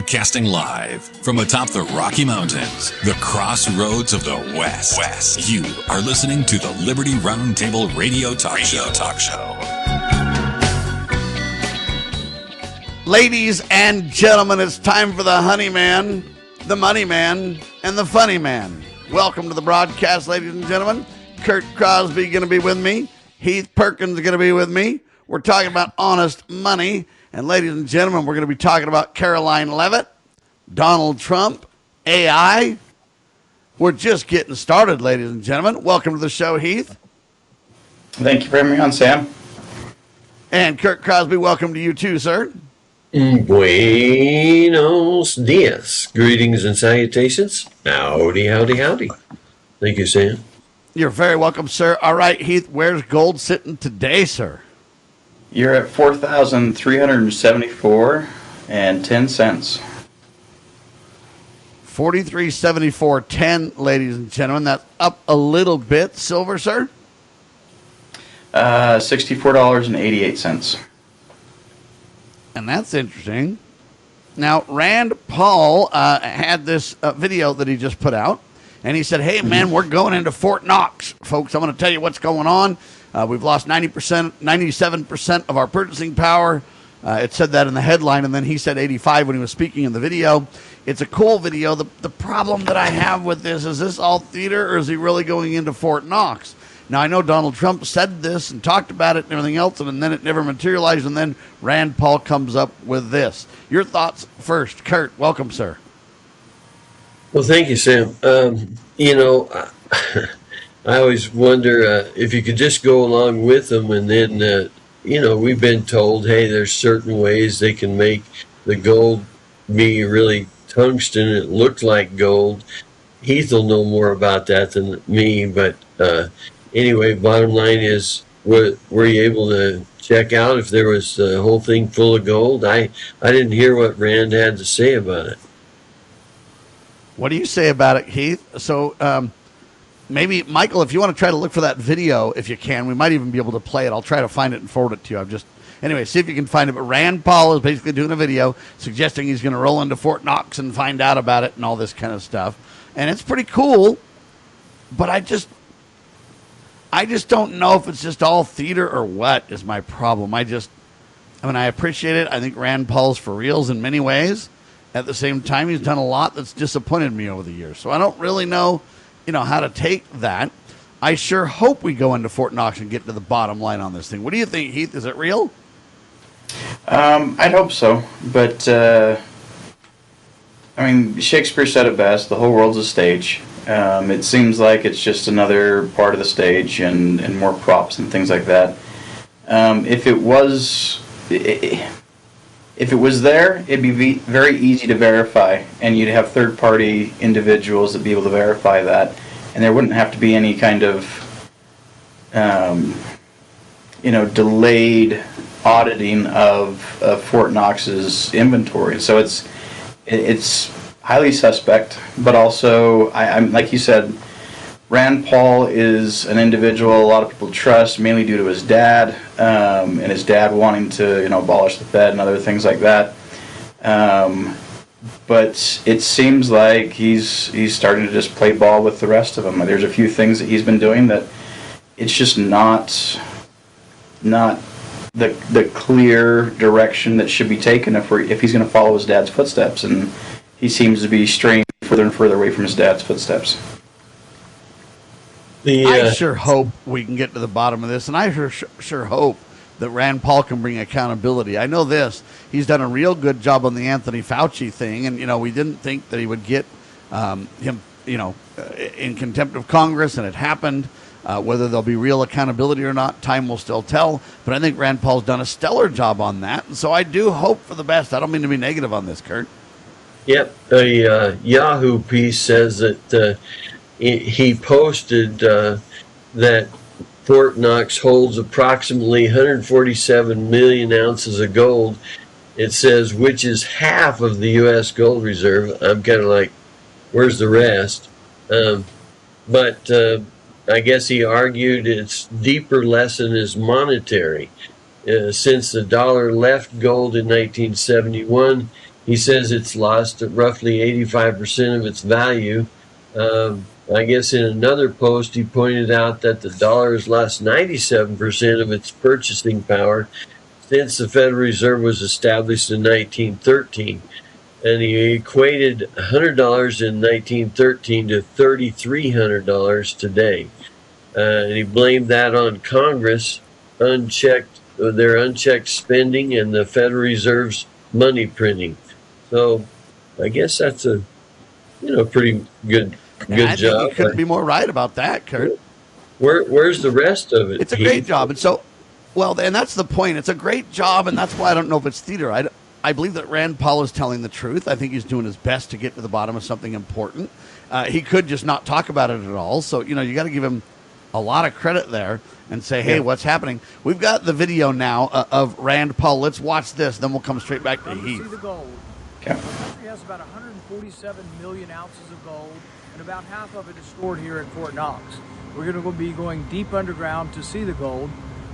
Broadcasting live from atop the Rocky Mountains, the crossroads of the West. You are listening to the Liberty Roundtable Radio Talk Show. Ladies and gentlemen, it's time for the Honey Man, the Money Man, and the Funny Man. Welcome to the broadcast, ladies and gentlemen. Kurt Crosby going to be with me. Heath Perkins going to be with me. We're talking about honest money. And ladies and gentlemen, we're going to be talking about Karoline Leavitt, Donald Trump, AI. We're just getting started, ladies and gentlemen. Welcome to the show, Heath. Thank you for having me on, Sam. And Kurt Crosby, welcome to you too, sir. Buenos dias. Greetings and salutations. Howdy, howdy, howdy. Thank you, Sam. You're very welcome, sir. All right, Heath, where's gold sitting today, sir? You're at $4,374 and 10 cents. 43.74.10, ladies and gentlemen. That's up a little bit. Silver, sir? $64.88. And that's interesting. Now, Rand Paul had this video that he just put out, and he said, hey, man, we're going into Fort Knox. Folks, I'm going to tell you what's going on. We've lost 97% of our purchasing power. It said that in the headline, and then he said 85 when he was speaking in the video. It's a cool video. The problem that I have with this, is this all theater, or is he really going into Fort Knox? Now, I know Donald Trump said this and talked about it and everything else, and then it never materialized, and then Rand Paul comes up with this. Your thoughts first. Kurt, welcome, sir. Well, thank you, Sam. I always wonder if you could just go along with them, and then, we've been told, hey, there's certain ways they can make the gold be really tungsten. It looked like gold. Heath will know more about that than me, but anyway, bottom line is, were you able to check out if there was the whole thing full of gold? I didn't hear what Rand had to say about it. What do you say about it, Heath? So, maybe, Michael, if you want to try to look for that video, if you can, we might even be able to play it. I'll try to find it and forward it to you. Anyway, see if you can find it. But Rand Paul is basically doing a video suggesting he's going to roll into Fort Knox and find out about it and all this kind of stuff. And it's pretty cool, but I just don't know if it's just all theater or what is my problem. I appreciate it. I think Rand Paul's for reals in many ways. At the same time, he's done a lot that's disappointed me over the years. So I don't really know how to take that. I sure hope we go into Fort Knox and get to the bottom line on this thing. What do you think, Heath? Is it real? I'd hope so, but Shakespeare said it best: the whole world's a stage. It seems like it's just another part of the stage and more props and things like that. If it was there, it'd be very easy to verify, and you'd have third-party individuals that'd be able to verify that, and there wouldn't have to be any kind of, delayed auditing of Fort Knox's inventory. So it's highly suspect, but also, I'm like you said, Rand Paul is an individual a lot of people trust, mainly due to his dad, and his dad wanting to, abolish the Fed and other things like that. But it seems like he's starting to just play ball with the rest of them. There's a few things that he's been doing that it's just not the clear direction that should be taken if he's going to follow his dad's footsteps, and he seems to be straying further and further away from his dad's footsteps. I sure hope we can get to the bottom of this, and I sure hope that Rand Paul can bring accountability. I know this. He's done a real good job on the Anthony Fauci thing, and, we didn't think that he would get him, in contempt of Congress, and it happened. Whether there'll be real accountability or not, time will still tell. But I think Rand Paul's done a stellar job on that, and so I do hope for the best. I don't mean to be negative on this, Kurt. Yep. A Yahoo piece says that he posted that Fort Knox holds approximately 147 million ounces of gold. It says, which is half of the U.S. gold reserve. I'm kind of like, where's the rest? But I guess he argued its deeper lesson is monetary. Since the dollar left gold in 1971, he says it's lost roughly 85% of its value. I guess in another post, he pointed out that the dollar has lost 97% of its purchasing power since the Federal Reserve was established in 1913. And he equated $100 in 1913 to $3,300 today. And he blamed that on Congress, their unchecked spending and the Federal Reserve's money printing. So I guess that's a pretty good job. You couldn't be more right about that, Kurt. Where's the rest of it? It's a great job. And so, and that's the point. It's a great job, and that's why I don't know if it's theater. I believe that Rand Paul is telling the truth. I think he's doing his best to get to the bottom of something important. He could just not talk about it at all. So, you got to give him a lot of credit there and say, hey, what's happening? We've got the video now of Rand Paul. Let's watch this, then we'll come straight back to Heath. See the gold. Okay. The country has about 147 million ounces of gold, and about half of it is stored here at Fort Knox. We're going to be going deep underground to see the gold,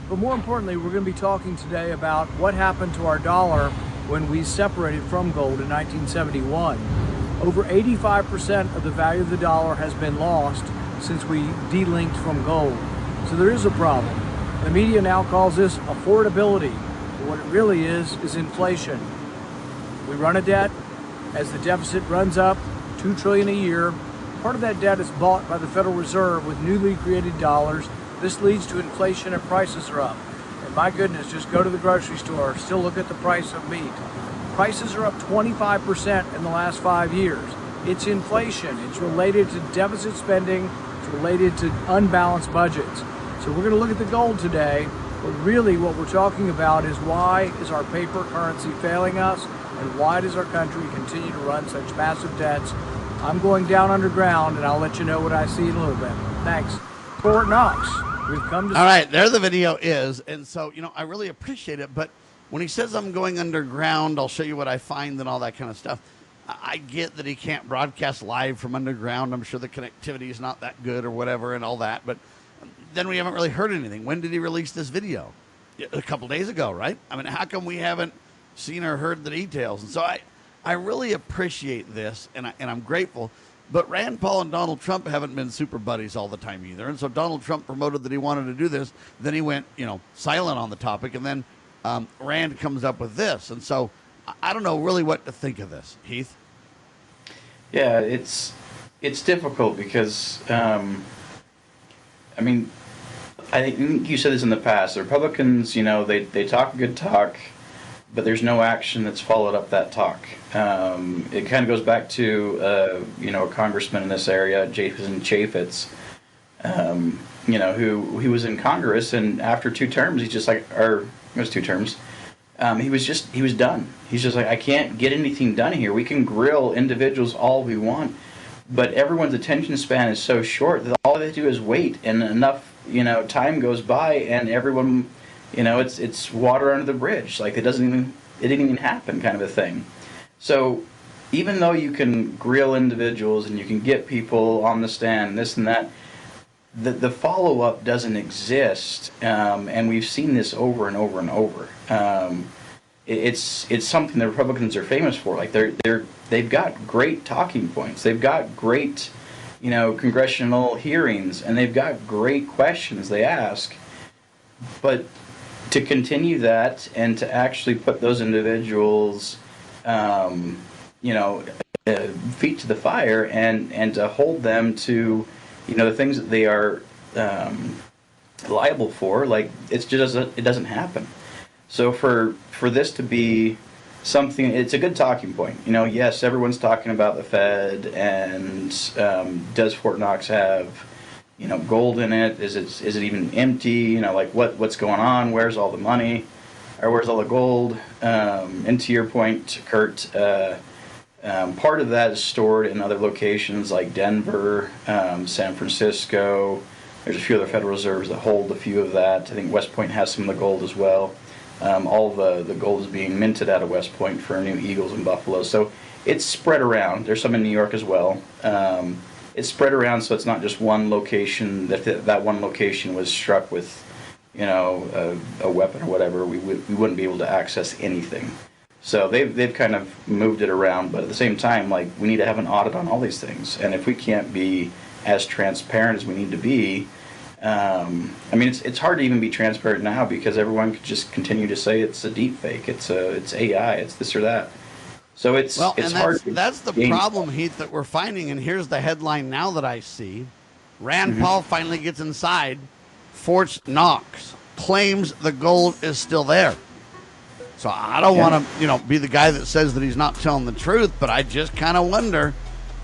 but more importantly, we're going to be talking today about what happened to our dollar when we separated from gold in 1971. Over 85% of the value of the dollar has been lost since we delinked from gold. So there is a problem. The media now calls this affordability. But what it really is inflation. We run a debt. As the deficit runs up, $2 trillion a year, part of that debt is bought by the Federal Reserve with newly created dollars. This leads to inflation and prices are up. And my goodness, just go to the grocery store, still look at the price of meat. Prices are up 25% in the last 5 years. It's inflation. It's related to deficit spending. It's related to unbalanced budgets. So we're going to look at the gold today, but really what we're talking about is why is our paper currency failing us, and why does our country continue to run such massive debts? I'm going down underground, and I'll let you know what I see in a little bit. Thanks. Fort Knox. We've come to... All right, there the video is. And so, I really appreciate it, but when he says I'm going underground, I'll show you what I find and all that kind of stuff. I get that he can't broadcast live from underground. I'm sure the connectivity is not that good or whatever and all that, but then we haven't really heard anything. When did he release this video? A couple days ago, right? I mean, how come we haven't seen or heard the details? And so I really appreciate this, and I'm grateful. But Rand Paul and Donald Trump haven't been super buddies all the time either. And so Donald Trump promoted that he wanted to do this. Then he went, silent on the topic. And then Rand comes up with this. And so I don't know really what to think of this. Heath? Yeah, it's difficult because, I think you said this in the past. The Republicans, they talk a good talk, but there's no action that's followed up that talk. It kind of goes back to, a congressman in this area, Jason Chaffetz, who was in Congress, and after 2 terms, he's just like, or it was 2 terms, he was done. He's just like, I can't get anything done here. We can grill individuals all we want, but everyone's attention span is so short that all they do is wait, and enough, time goes by, and everyone, it's water under the bridge. Like it didn't even happen, kind of a thing. So even though you can grill individuals and you can get people on the stand, this and that, the follow-up doesn't exist, and we've seen this over and over and over. It's something the Republicans are famous for. Like they've got great talking points. They've got great, congressional hearings, and they've got great questions they ask. But to continue that and to actually put those individuals, feet to the fire and to hold them to, the things that they are liable for, like it doesn't happen. So for this to be something, it's a good talking point. Yes, everyone's talking about the Fed and does Fort Knox have gold in it? Is it even empty? What's going on? Where's all the money? Or where's all the gold? And to your point, Kurt, part of that is stored in other locations like Denver, San Francisco. There's a few other Federal Reserves that hold a few of that. I think West Point has some of the gold as well. All the gold is being minted out of West Point for new eagles and buffaloes. So it's spread around. There's some in New York as well. It's spread around, so it's not just one location. That one location was struck with, a weapon or whatever, we wouldn't be able to access anything. So they've kind of moved it around, but at the same time, like, we need to have an audit on all these things. And if we can't be as transparent as we need to be, I mean, it's hard to even be transparent now because everyone could just continue to say it's a deep fake, it's AI, it's this or that. So it's hard. That's the problem, Heath, that we're finding. And here's the headline now that I see: Rand Paul finally gets inside Fort Knox, claims the gold is still there. So I don't want to, be the guy that says that he's not telling the truth, but I just kind of wonder,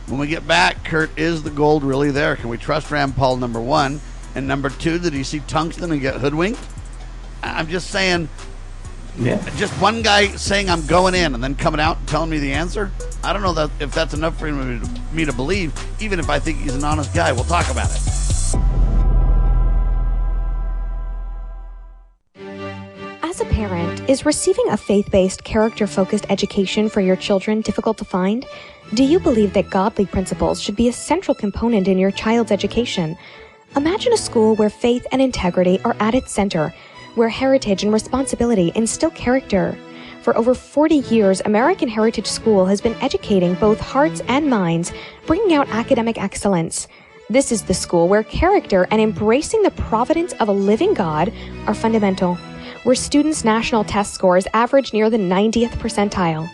when we get back, Kurt, is the gold really there? Can we trust Rand Paul, number one? And number two, did he see tungsten and get hoodwinked? I'm just saying, just one guy saying I'm going in and then coming out and telling me the answer, I don't know if that's enough for me to believe, even if I think he's an honest guy. We'll talk about it. As a parent, is receiving a faith-based, character-focused education for your children difficult to find? Do you believe that godly principles should be a central component in your child's education? Imagine a school where faith and integrity are at its center, where heritage and responsibility instill character. For over 40 years, American Heritage School has been educating both hearts and minds, bringing out academic excellence. This is the school where character and embracing the providence of a living God are fundamental, where students' national test scores average near the 90th percentile.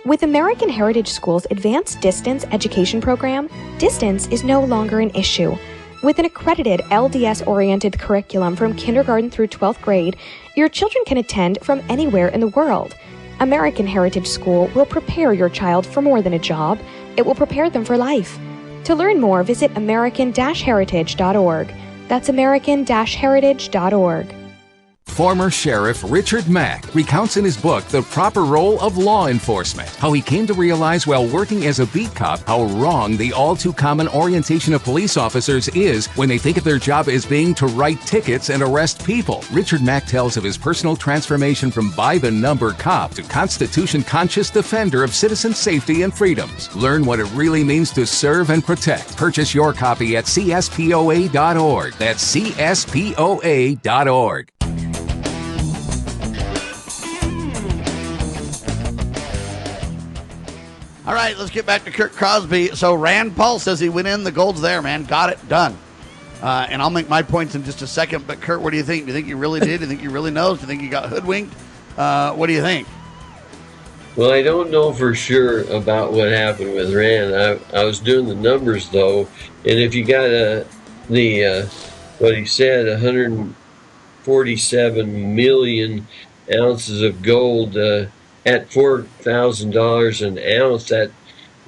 With American Heritage School's advanced distance education program, distance is no longer an issue. With an accredited LDS-oriented curriculum from kindergarten through 12th grade, your children can attend from anywhere in the world. American Heritage School will prepare your child for more than a job. It will prepare them for life. To learn more, visit american-heritage.org. That's american-heritage.org. Former Sheriff Richard Mack recounts in his book The Proper Role of Law Enforcement how he came to realize while working as a beat cop how wrong the all-too-common orientation of police officers is when they think of their job as being to write tickets and arrest people. Richard Mack tells of his personal transformation from by-the-number cop to Constitution-conscious defender of citizen safety and freedoms. Learn what it really means to serve and protect. Purchase your copy at cspoa.org. That's cspoa.org. All right, let's get back to Kurt Crosby. So Rand Paul says he went in, the gold's there, man. Got it, done. And I'll make my points in just a second. But Kurt, what do you think? Do you think he really did? Do you think he really knows? Do you think he got hoodwinked? What do you think? Well, I don't know for sure about what happened with Rand. I was doing the numbers, though, and if you got what he said, 147 million ounces of gold at $4,000 an ounce, that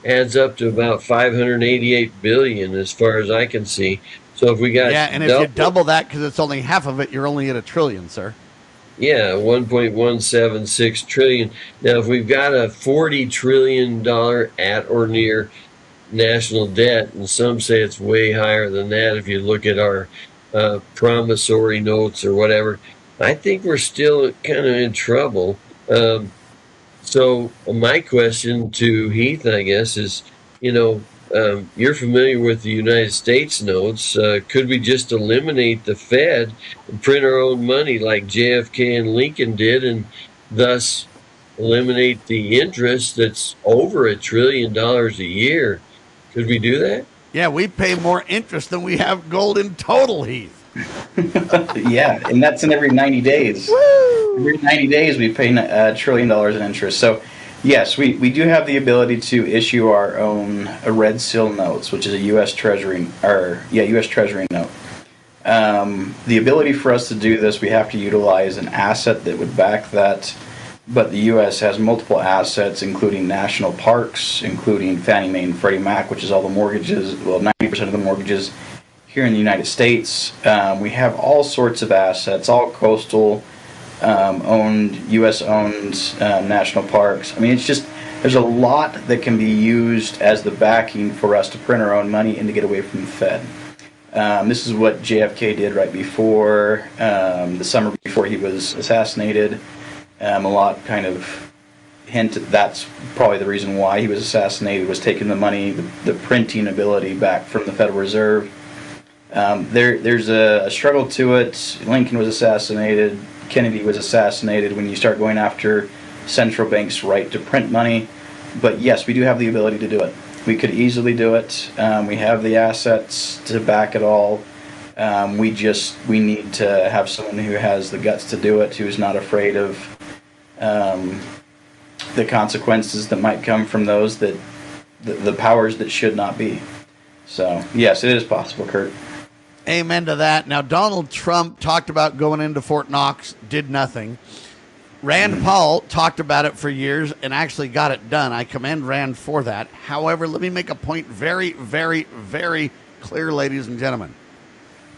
adds up to about 588 billion, as far as I can see. So if we got and if you double that, because it's only half of it, you're only at $1 trillion, sir. Yeah, 1.176 trillion. Now, if we've got a $40 trillion at or near national debt, and some say it's way higher than that if you look at our promissory notes or whatever, I think we're still kind of in trouble. So my question to Heath, I guess, is, you're familiar with the United States notes. Could we just eliminate the Fed and print our own money like JFK and Lincoln did, and thus eliminate the interest that's over $1 trillion a year? Could we do that? Yeah, we pay more interest than we have gold in total, Heath. Yeah, and that's in every 90 days. Woo! Every 90 days we pay $1 trillion in interest. So, yes, we do have the ability to issue our own red seal notes, which is a US Treasury, US Treasury note. The ability for us to do this, we have to utilize an asset that would back that, but the U.S. has multiple assets, including national parks, including Fannie Mae and Freddie Mac, which is all the mortgages, 90% of the mortgages here in the United States. We have all sorts of assets, all coastal, owned, U.S.-owned national parks. I mean, it's just, there's a lot that can be used as the backing for us to print our own money and to get away from the Fed. This is what JFK did right before, the summer before he was assassinated. A lot kind of hint that's probably the reason why he was assassinated, was taking the money, the printing ability back from the Federal Reserve. There's a struggle to it. Lincoln was assassinated. Kennedy was assassinated. When you start going after central bank's right to print money. But yes, we do have the ability to do it. We could easily do it. We have the assets to back it all. We need to have someone who has the guts to do it, who's not afraid of the consequences that might come from those that the powers that should not be. So yes, it is possible, Kurt. Amen to that. Now, Donald Trump talked about going into Fort Knox, did nothing. Rand Paul talked about it for years and actually got it done. I commend Rand for that. However, let me make a point very, very, very clear, ladies and gentlemen.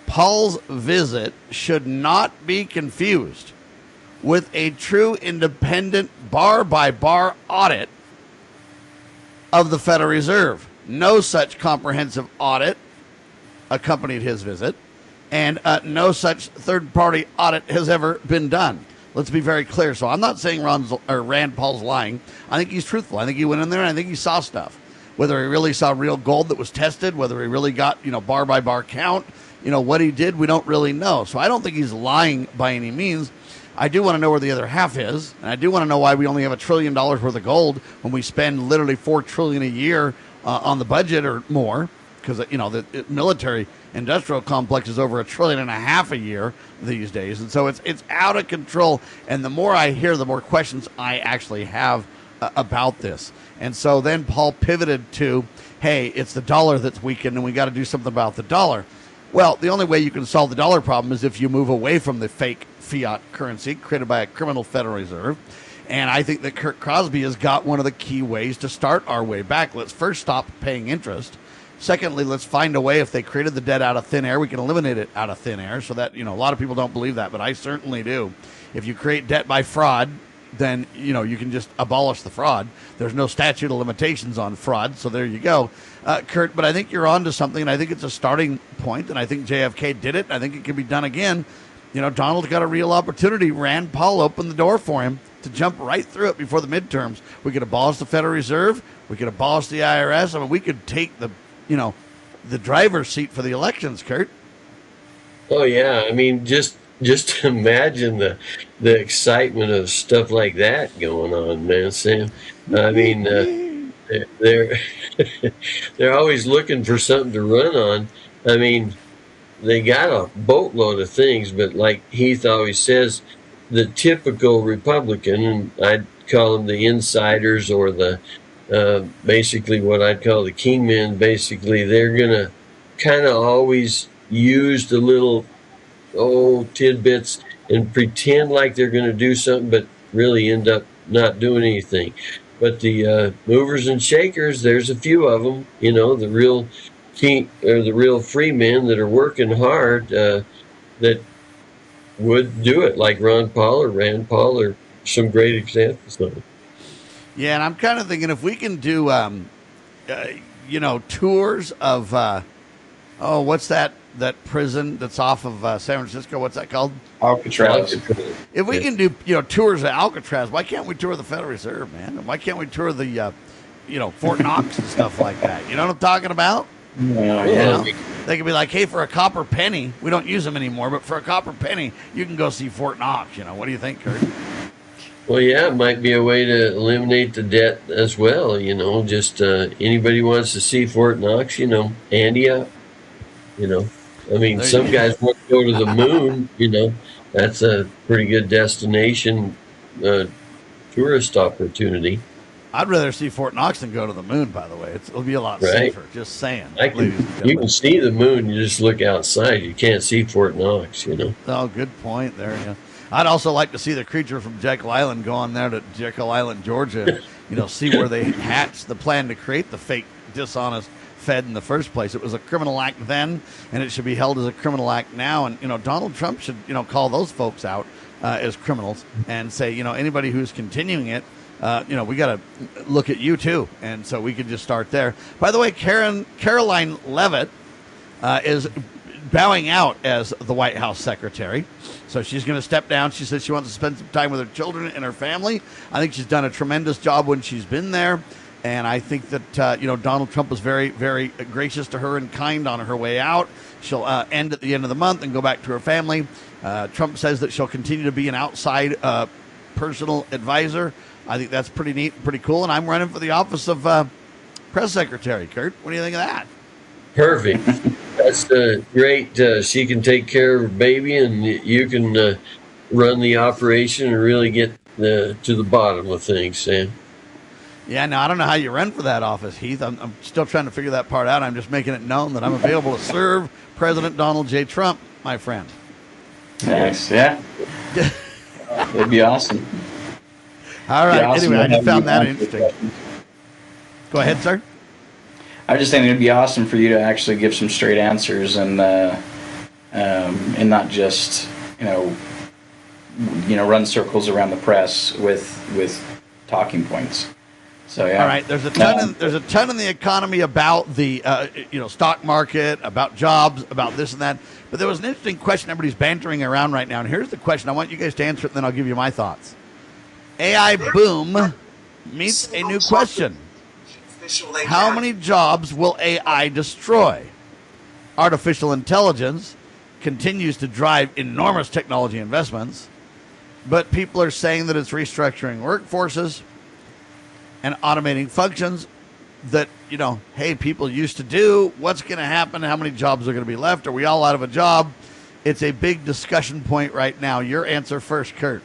Paul's visit should not be confused with a true independent bar-by-bar audit of the Federal Reserve. No such comprehensive audit accompanied his visit, and no such third-party audit has ever been done. Let's be very clear. So I'm not saying Rand Paul's lying. I think he's truthful. I think he went in there and I think he saw stuff. Whether he really saw real gold that was tested, whether he really got, bar-by-bar count, what he did, we don't really know. So I don't think he's lying by any means. I do want to know where the other half is, and I do want to know why we only have $1 trillion worth of gold when we spend literally $4 trillion a year on the budget or more, because the military industrial complex is over $1.5 trillion a year these days, and so it's out of control. And the more I hear, the more questions I actually have about this. And so then Paul pivoted to, hey, it's the dollar that's weakened, and we got to do something about the dollar. Well, the only way you can solve the dollar problem is if you move away from the fake fiat currency created by a criminal Federal Reserve. And I think that Kurt Crosby has got one of the key ways to start our way back. Let's first stop paying interest. Secondly, let's find a way, if they created the debt out of thin air, we can eliminate it out of thin air, so that, a lot of people don't believe that, but I certainly do. If you create debt by fraud, then, you can just abolish the fraud. There's no statute of limitations on fraud, so there you go. Kurt, but I think you're on to something, and I think it's a starting point, and I think JFK did it. I think it can be done again. Donald's got a real opportunity. Rand Paul opened the door for him to jump right through it before the midterms. We could abolish the Federal Reserve. We could abolish the IRS. I mean, we could take the driver's seat for the elections, Kurt. Oh yeah, I mean, just imagine the excitement of stuff like that going on, man, Sam. I mean, they're they're always looking for something to run on. I mean, they got a boatload of things, but like Heath always says, the typical Republican, and I'd call them the insiders or the basically what I'd call the kingmen, basically, they're going to kind of always use the little tidbits and pretend like they're going to do something, but really end up not doing anything. But the movers and shakers, there's a few of them, the real king or the real free men that are working hard that would do it, like Ron Paul or Rand Paul or some great examples of it. Yeah, and I'm kind of thinking if we can do, tours of, what's that prison that's off of San Francisco? What's that called? Alcatraz. If we can do, tours of Alcatraz, why can't we tour the Federal Reserve, man? Why can't we tour the, Fort Knox and stuff like that? You know what I'm talking about? Yeah. They could be like, hey, for a copper penny, we don't use them anymore, but for a copper penny, you can go see Fort Knox. What do you think, Kurt? Well, yeah, it might be a way to eliminate the debt as well, just anybody wants to see Fort Knox, Andy up, I mean, some guys want to go to the moon, that's a pretty good destination tourist opportunity. I'd rather see Fort Knox than go to the moon, by the way. It'll be a lot safer, just saying. You can see the moon, you just look outside. You can't see Fort Knox, Oh, good point there, yeah. I'd also like to see the creature from Jekyll Island go on there to Jekyll Island, Georgia, and, see where they hatched the plan to create the fake, dishonest Fed in the first place. It was a criminal act then, and it should be held as a criminal act now. And, Donald Trump should, call those folks out as criminals and say, anybody who's continuing it, we got to look at you too. And so we could just start there. By the way, Karoline Leavitt is bowing out as the White House secretary. So she's going to step down. She says she wants to spend some time with her children and her family. I think she's done a tremendous job when she's been there. And I think that, Donald Trump was very, very gracious to her and kind on her way out. She'll end at the end of the month and go back to her family. Trump says that she'll continue to be an outside personal advisor. I think that's pretty neat, pretty cool. And I'm running for the office of press secretary. Kurt, what do you think of that? Perfect. That's great. She can take care of her baby, and you can run the operation and really get to the bottom of things, Sam. Yeah, no, I don't know how you run for that office, Heath. I'm still trying to figure that part out. I'm just making it known that I'm available to serve President Donald J. Trump, my friend. Nice, yeah. It'd be awesome. All right. Awesome. Anyway, I just found that interesting. Go ahead, sir. I was just saying it'd be awesome for you to actually give some straight answers and not just run circles around the press with talking points. So yeah. All right. There's a ton in the economy about the stock market, about jobs, about this and that. But there was an interesting question everybody's bantering around right now, and here's the question. I want you guys to answer it, and then I'll give you my thoughts. AI boom meets a new question. How many jobs will AI destroy? Artificial intelligence continues to drive enormous technology investments, but people are saying that it's restructuring workforces and automating functions that, hey, people used to do. What's going to happen? How many jobs are going to be left? Are we all out of a job? It's a big discussion point right now. Your answer first, Kurt.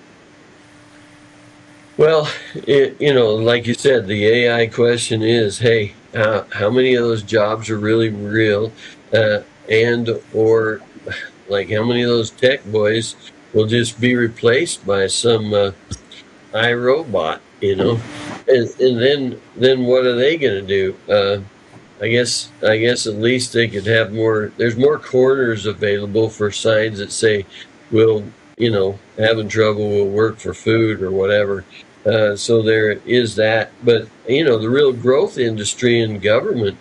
Well, like you said, the AI question is, hey, how many of those jobs are really real? Or like how many of those tech boys will just be replaced by some iRobot, And then what are they going to do? I guess at least they could have more. There's more corners available for signs that say, "We'll, having trouble. We'll work for food or whatever." So there is that. But the real growth industry in government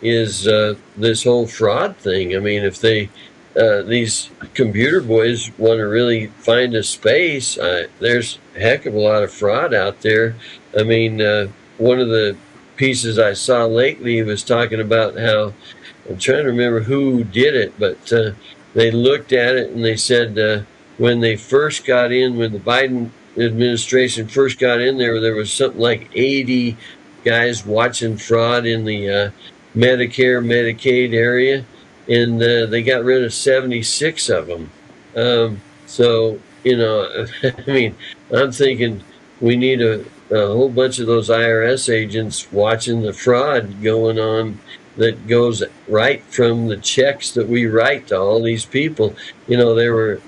is this whole fraud thing. I mean, if these computer boys want to really find a space, there's a heck of a lot of fraud out there. I mean, one of the pieces I saw lately was talking about how, I'm trying to remember who did it, but they looked at it and they said when they first got in, when the Biden administration first got in there was something like 80 guys watching fraud in the Medicare, Medicaid area, and they got rid of 76 of them. So, I mean, I'm thinking we need a whole bunch of those IRS agents watching the fraud going on that goes right from the checks that we write to all these people. There were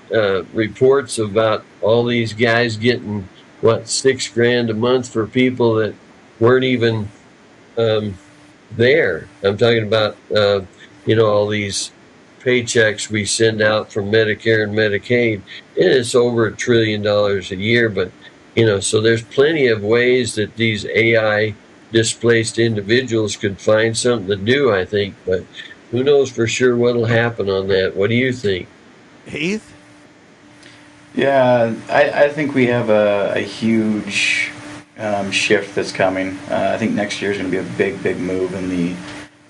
reports about all these guys getting, $6,000 a month for people that weren't even there. I'm talking about, all these paychecks we send out from Medicare and Medicaid, and it's over $1 trillion a year. But, so there's plenty of ways that these AI displaced individuals could find something to do, I think. But who knows for sure what'll happen on that? What do you think? Heath? Yeah, I think we have a huge shift that's coming. I think next year is going to be a big move in the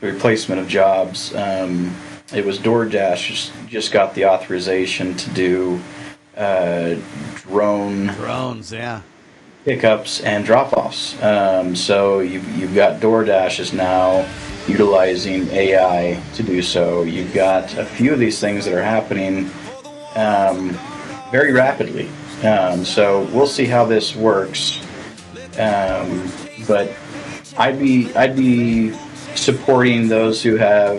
replacement of jobs. It was DoorDash just got the authorization to do drones, yeah, pickups and drop-offs. So you've got DoorDash is now utilizing AI to do so. You've got a few of these things that are happening very rapidly. So we'll see how this works. But I'd be supporting those who have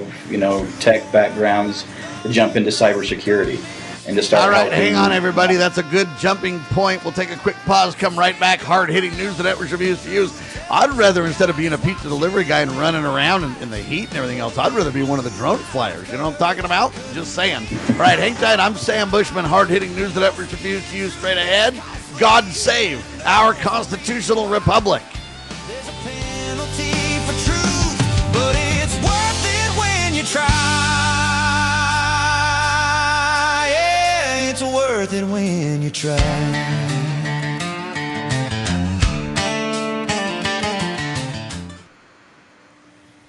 tech backgrounds to jump into cybersecurity and to start. All right, helping. hang on, everybody. That's a good jumping point. We'll take a quick pause. Come right back. Hard-hitting news that networks refuse to use. I'd rather, instead of being a pizza delivery guy and running around in the heat and everything else, I'd rather be one of the drone flyers. You know what I'm talking about? Just saying. All right, hang tight. I'm Sam Bushman. Hard-hitting news that networks refuse to use. Straight ahead. God save our constitutional republic. There's a penalty for truth, but it's worth it when you try. Yeah, it's worth it when you try.